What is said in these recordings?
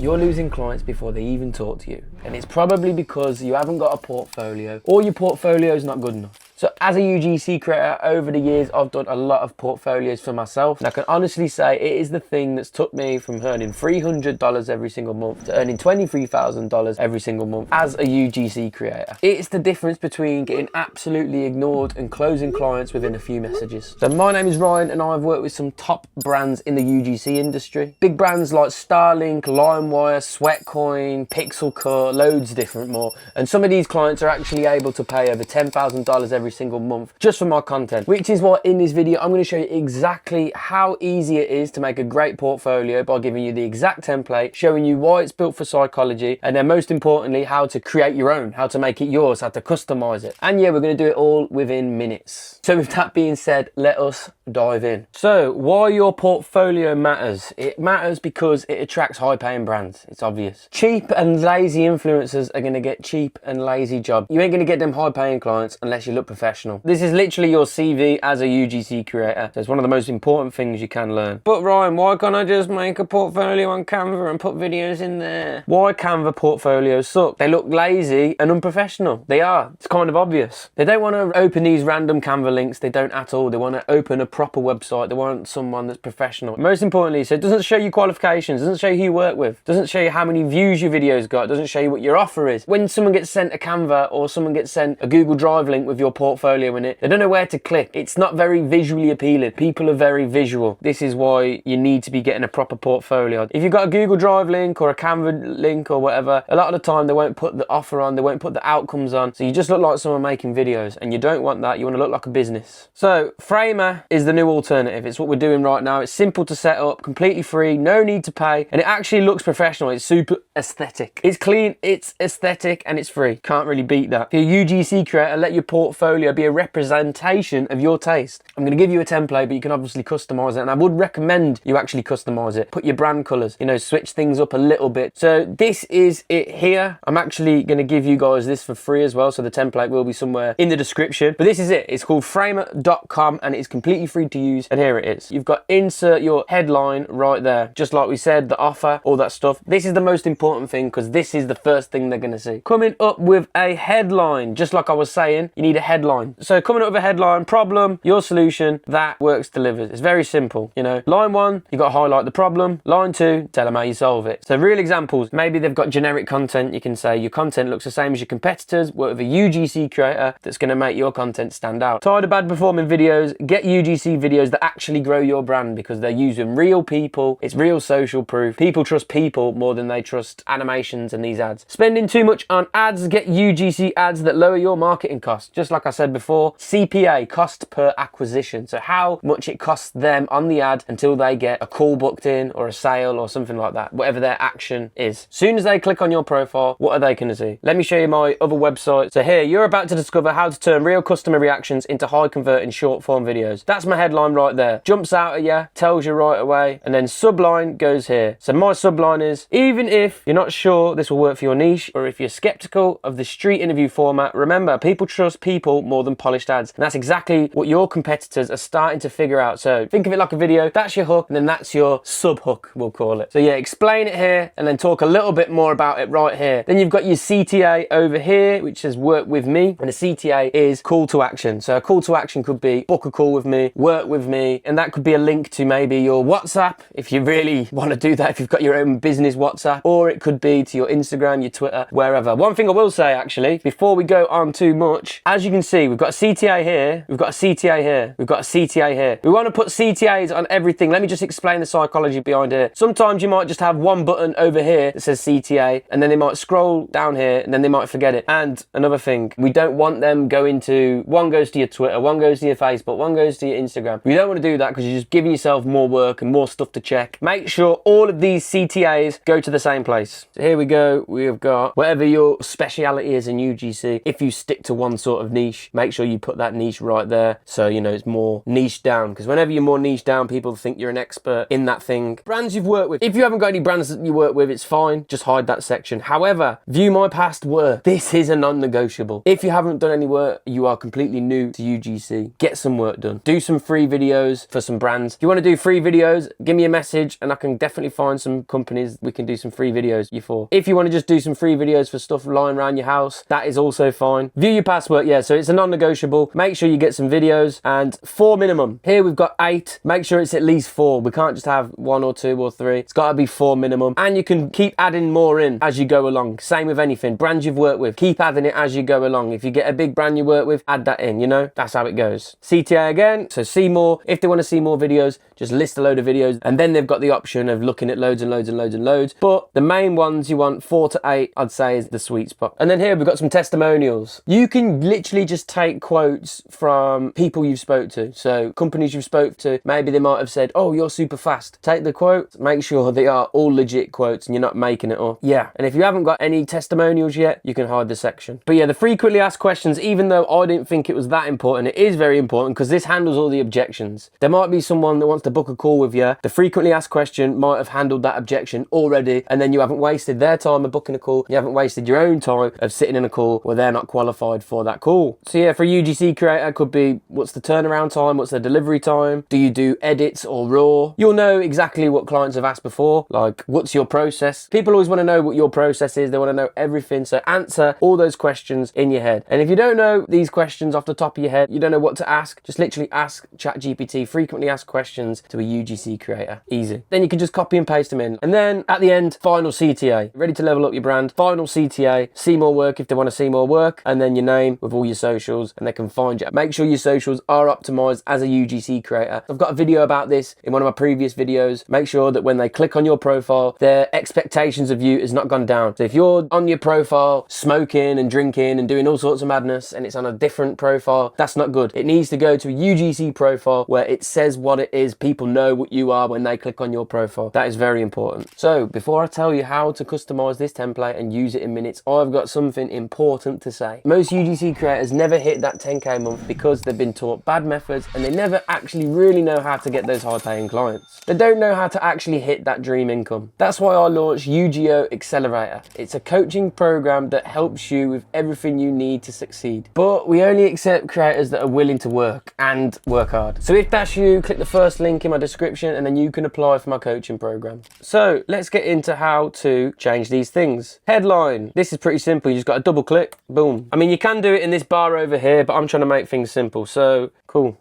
you're losing clients before they even talk to you. And it's probably because you haven't got a portfolio or your portfolio is not good enough. So as a UGC creator, over the years, I've done a lot of portfolios for myself. And I can honestly say it is the thing that's took me from earning $300 every single month to earning $23,000 every single month as a UGC creator. It's the difference between getting absolutely ignored and closing clients within a few messages. So my name is Ryan and I've worked with some top brands in the UGC industry. Big brands like Starlink, LimeWire, Sweatcoin, Pixel Cut, loads different more. And some of these clients are actually able to pay over $10,000 every single month just for my content, which is why in this video I'm going to show you exactly how easy it is to make a great portfolio by giving you the exact template, showing you why it's built for psychology, and then most importantly how to create your own, how to make it yours, how to customize it. And yeah, we're going to do it all within minutes. So with that being said, let us dive in. So why your portfolio matters? It matters because it attracts high paying brands. It's obvious. Cheap and lazy influencers are going to get cheap and lazy jobs. You ain't going to get them high paying clients unless you look professional. This is literally your CV as a UGC creator. So it's one of the most important things you can learn. But Ryan, why can't I just make a portfolio on Canva and put videos in there? Why Canva portfolios suck? They look lazy and unprofessional. They are. It's kind of obvious. They don't want to open these random Canva links. They don't at all. They want to open a proper website. They want someone that's professional. Most importantly, so it doesn't show you qualifications, doesn't show you who you work with, doesn't show you how many views your video's got, doesn't show you what your offer is. When someone gets sent a Canva or someone gets sent a Google Drive link with your portfolio in it, they don't know where to click. It's not very visually appealing. People are very visual. This is why you need to be getting a proper portfolio. If you've got a Google Drive link or a Canva link or whatever, a lot of the time they won't put the offer on, they won't put the outcomes on. So you just look like someone making videos, and you don't want that. You want to look like a business. So Framer is the new alternative. It's what we're doing right now. It's simple to set up, completely free, no need to pay, and it actually looks professional. It's super aesthetic. It's clean, it's aesthetic, and it's free. Can't really beat that. If you're a UGC creator, let your portfolio be a representation of your taste. I'm going to give you a template, but you can obviously customize it, and I would recommend you actually customize it. Put your brand colors, you know, switch things up a little bit. So this is it here. I'm actually going to give you guys this for free as well, so the template will be somewhere in the description. But this is it. It's called framer.com and it's completely free to use, and here it is. You've got insert your headline right there, just like we said, the offer, all that stuff. This is the most important thing because this is the first thing they're going to see. Coming up with a headline, just like I was saying, you need a headline. So coming up with a headline, problem, your solution, that works, delivers. It's very simple. You know, line 1, you got to highlight the problem. Line 2, tell them how you solve it. So real examples, maybe they've got generic content. You can say your content looks the same as your competitors. Work with a UGC creator that's going to make your content stand out. Tired of bad performing videos, get UGC videos that actually grow your brand because they're using real people. It's real social proof. People trust people more than they trust animations and these ads. Spending too much on ads, get UGC ads that lower your marketing costs. Just like I said before, CPA, cost per acquisition. So how much it costs them on the ad until they get a call booked in or a sale or something like that, whatever their action is. Soon as they click on your profile, what are they going to see? Let me show you my other website. So here, you're about to discover how to turn real customer reactions into high converting short form videos. That's my headline right there. Jumps out at you, tells you right away, and then subline goes here. So my subline is, even if you're not sure this will work for your niche, or if you're skeptical of the street interview format, remember, people trust people more than polished ads. And that's exactly what your competitors are starting to figure out. So think of it like a video. That's your hook, and then that's your sub hook, we'll call it. So yeah, explain it here and then talk a little bit more about it right here. Then you've got your CTA over here, which says work with me, and the CTA is call to action. So a call to action could be book a call with me, work with me, and that could be a link to maybe your WhatsApp if you really want to do that, if you've got your own business WhatsApp, or it could be to your Instagram, your Twitter, wherever. One thing I will say actually, before we go on too much, as you can see, we've got a CTA here, we've got a CTA here, we've got a CTA here. We want to put CTAs on everything. Let me just explain the psychology behind it. Sometimes you might just have one button over here that says CTA, and then they might scroll down here and then they might forget it. And another thing, we don't want them going to, one goes to your Twitter, one goes to your Facebook, one goes to your Instagram. We don't want to do that because you're just giving yourself more work and more stuff to check. Make sure all of these CTAs go to the same place. So here we go. We've got whatever your speciality is in UGC. If you stick to one sort of niche, make sure you put that niche right there. So, you know, it's more niche down, because whenever you're more niche down, people think you're an expert in that thing. Brands you've worked with. If you haven't got any brands that you work with, it's fine. Just hide that section. However, view my past work. This is a non-negotiable. If you haven't done any work, you are completely new to UGC, get some work done. Do some free videos for some brands. If you want to do free videos, give me a message and I can definitely find some companies we can do some free videos videos you for. If you want to just do some free videos for stuff lying around your house, that is also fine. View your past work, yeah, so it's a non-negotiable. Make sure you get some videos, and 4 minimum. Here we've got 8. Make sure it's at least 4. We can't just have 1 or 2 or 3. It's got to be 4 minimum. And you can keep adding more in as you go along. Same with anything. Brands you've worked with, keep adding it as you go along. If you get a big brand you work with, add that in, you know? That's how it goes. CTA again, so see more. If they want to see more videos, just list a load of videos, and then they've got the option of looking at loads and loads and loads and loads. But the main ones you want 4 to 8, I'd say, is the sweet spot. And then here we've got some testimonials. You can literally just take quotes from people you've spoke to. So companies you've spoke to, maybe they might have said, oh, you're super fast. Take the quotes, make sure they are all legit quotes and you're not making it up. Yeah, and if you haven't got any testimonials yet, you can hide the section. But yeah, the frequently asked questions, even though I didn't think it was that important, it is very important because this handles all the objections. There might be someone that wants to book a call with you. The frequently asked question might have handled that objection already, and then you haven't wasted their time of booking a call. You haven't wasted your own time of sitting in a call where they're not qualified for that call. So yeah, for a UGC creator, could be what's the turnaround time, what's the delivery time, do you do edits or raw? You'll know exactly what clients have asked before, like what's your process. People always want to know what your process is. They want to know everything, so answer all those questions in your head. And if you don't know these questions off the top of your head, you don't know what to ask, just literally ask ChatGPT frequently asked questions to a UGC creator. Easy. Then you can just copy and paste them in. And then at the end, final CTA. Ready to level up your brand. Final CTA. See more work if they want to see more work. And then your name with all your socials, and they can find you. Make sure your socials are optimized as a UGC creator. I've got a video about this in one of my previous videos. Make sure that when they click on your profile, their expectations of you has not gone down. So if you're on your profile smoking and drinking and doing all sorts of madness and it's on a different profile, that's not good. It needs to go to a UGC profile where it says what it is. People know what you are when they click on your profile. That is very important. So before I tell you how to customize this template and use it in minutes, I've got something important to say. Most UGC creators never hit that 10K month because they've been taught bad methods and they never actually really know how to get those high paying clients. They don't know how to actually hit that dream income. That's why I launched UGO Accelerator. It's a coaching program that helps you with everything you need to succeed. But we only accept creators that are willing to work and work hard. So if that's you, click the first link in my description and then you can apply for my coaching program. So let's get into how to change these things. Headline. This is pretty simple. You just got to double click, boom. I mean, you can do it in this bar over here, but I'm trying to make things simple. So cool.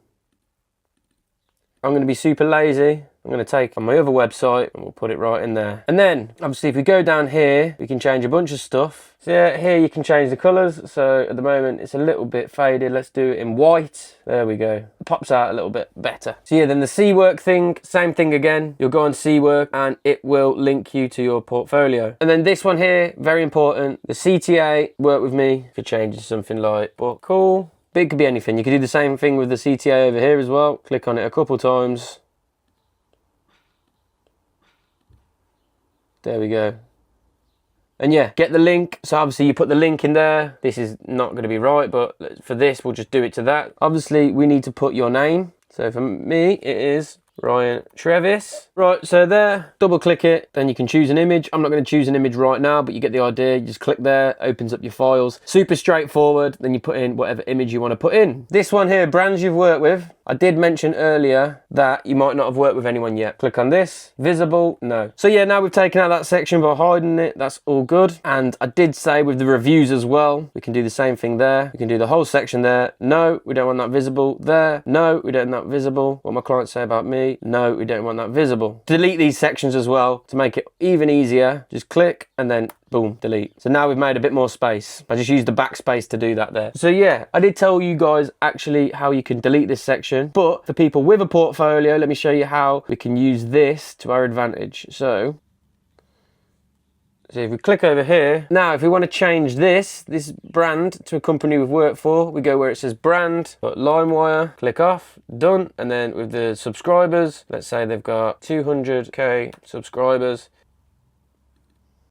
I'm going to be super lazy. I'm going to take on my other website and we'll put it right in there. And then obviously if we go down here, we can change a bunch of stuff. So yeah, here you can change the colors. So at the moment it's a little bit faded. Let's do it in white. There we go. It pops out a little bit better. So yeah, then the C work thing, same thing again. You'll go on C work and it will link you to your portfolio. And then this one here, very important. The CTA, work with me. Could change it to something like book call. Big could be anything. You could do the same thing with the CTA over here as well. Click on it a couple times. There we go. And yeah, get the link. So obviously you put the link in there. This is not going to be right, but for this, we'll just do it to that. Obviously, we need to put your name. So for me, it is Ryan Trevis. Right, so there, double click it, then you can choose an image. I'm not going to choose an image right now, but you get the idea. You just click there, opens up your files. Super straightforward. Then you put in whatever image you want to put in. This one here, brands you've worked with. I did mention earlier that you might not have worked with anyone yet. Click on this, visible, no. So yeah, now we've taken out that section by hiding it, that's all good. And I did say with the reviews as well, we can do the same thing there. We can do the whole section there. No, we don't want that visible. There, no, we don't want that visible. What my clients say about me, no, we don't want that visible. Delete these sections as well to make it even easier. Just click and then boom, delete. So now we've made a bit more space. I just used the backspace to do that there. So yeah, I did tell you guys actually how you can delete this section, but for people with a portfolio, let me show you how we can use this to our advantage. So if we click over here, now if we want to change this brand to a company we've worked for, we go where it says brand, put LimeWire, click off, done. And then with the subscribers, let's say they've got 200K subscribers.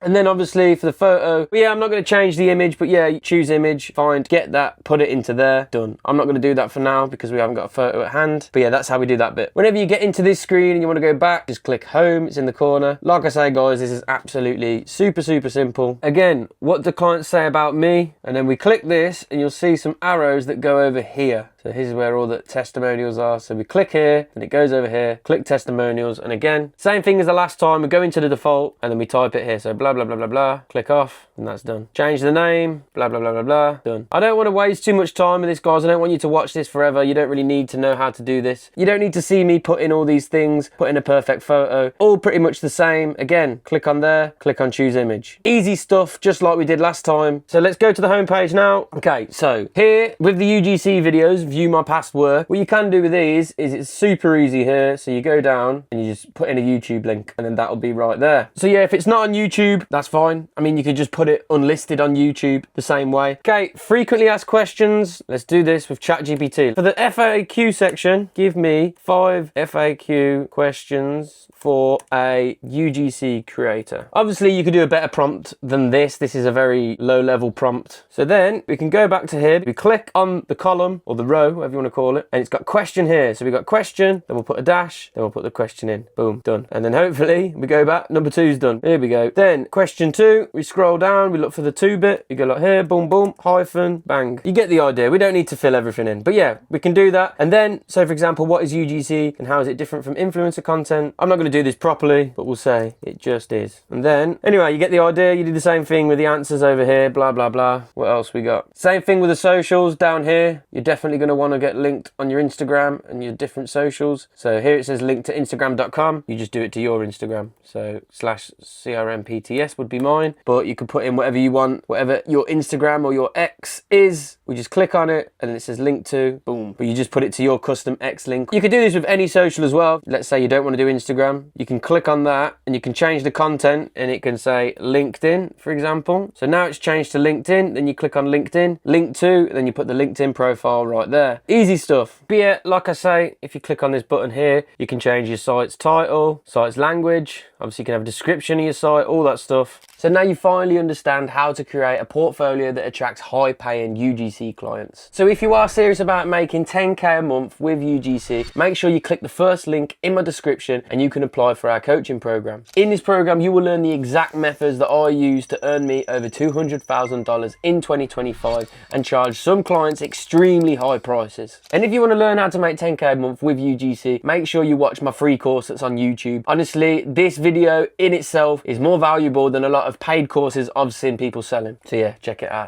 And then obviously for the photo, yeah, I'm not going to change the image, but yeah, choose image, find, get that, put it into there, done. I'm not going to do that for now because we haven't got a photo at hand. But yeah, that's how we do that bit. Whenever you get into this screen and you want to go back, just click home, it's in the corner. Like I say, guys, this is absolutely super, super simple. Again, what do clients say about me? And then we click this and you'll see some arrows that go over here. So here's where all the testimonials are. So we click here, and it goes over here, click testimonials, and again, same thing as the last time, we go into the default, and then we type it here. So blah, blah, blah, blah, blah, click off, and that's done. Change the name, blah, blah, blah, blah, blah, done. I don't want to waste too much time with this, guys. I don't want you to watch this forever. You don't really need to know how to do this. You don't need to see me put in all these things, put in a perfect photo, all pretty much the same. Again, click on there, click on choose image. Easy stuff, just like we did last time. So let's go to the home page now. Okay, so here with the UGC videos, view my past work. What you can do with these is it's super easy here. So you go down and you just put in a YouTube link, and then that'll be right there. So yeah, if it's not on YouTube, that's fine. I mean, you could just put it unlisted on YouTube the same way. Okay, frequently asked questions. Let's do this with ChatGPT. For the FAQ section, give me 5 FAQ questions for a UGC creator. Obviously, you could do a better prompt than this. This is a very low level prompt. So then we can go back to here. We click on the column or the row, whatever you want to call it, and it's got question here. So we got question, then we'll put a dash, then we'll put the question in. Boom, done. And then hopefully we go back, number 2's done. Here we go. Then question 2, we scroll down, we look for the 2-bit, we go like here, boom, boom, hyphen, bang. You get the idea. We don't need to fill everything in. But yeah, we can do that. And then, so for example, what is UGC and how is it different from influencer content? I'm not going to do this properly, but we'll say it just is. And then, anyway, you get the idea. You do the same thing with the answers over here, blah, blah, blah. What else we got? Same thing with the socials down here. You're definitely going to want to get linked on your Instagram and your different socials. So here it says link to Instagram.com. You just do it to your Instagram. So /CRMPTS would be mine, but you can put in whatever you want, whatever your Instagram or your X is. We just click on it and it says link to, boom. But you just put it to your custom X link. You could do this with any social as well. Let's say you don't want to do Instagram. You can click on that and you can change the content and it can say LinkedIn, for example. So now it's changed to LinkedIn. Then you click on LinkedIn, link to, then you put the LinkedIn profile right there. Easy stuff. But yeah, like I say, if you click on this button here, you can change your site's title, site's language. Obviously you can have a description of your site, all that stuff. So now you finally understand how to create a portfolio that attracts high-paying UGC clients. So if you are serious about making 10K a month with UGC, make sure you click the first link in my description and you can apply for our coaching program. In this program, you will learn the exact methods that I use to earn me over $200,000 in 2025 and charge some clients extremely high prices. And if you want to learn how to make 10K a month with UGC, make sure you watch my free course that's on YouTube. Honestly, this video in itself is more valuable than a lot of paid courses I've seen people selling. So yeah, check it out.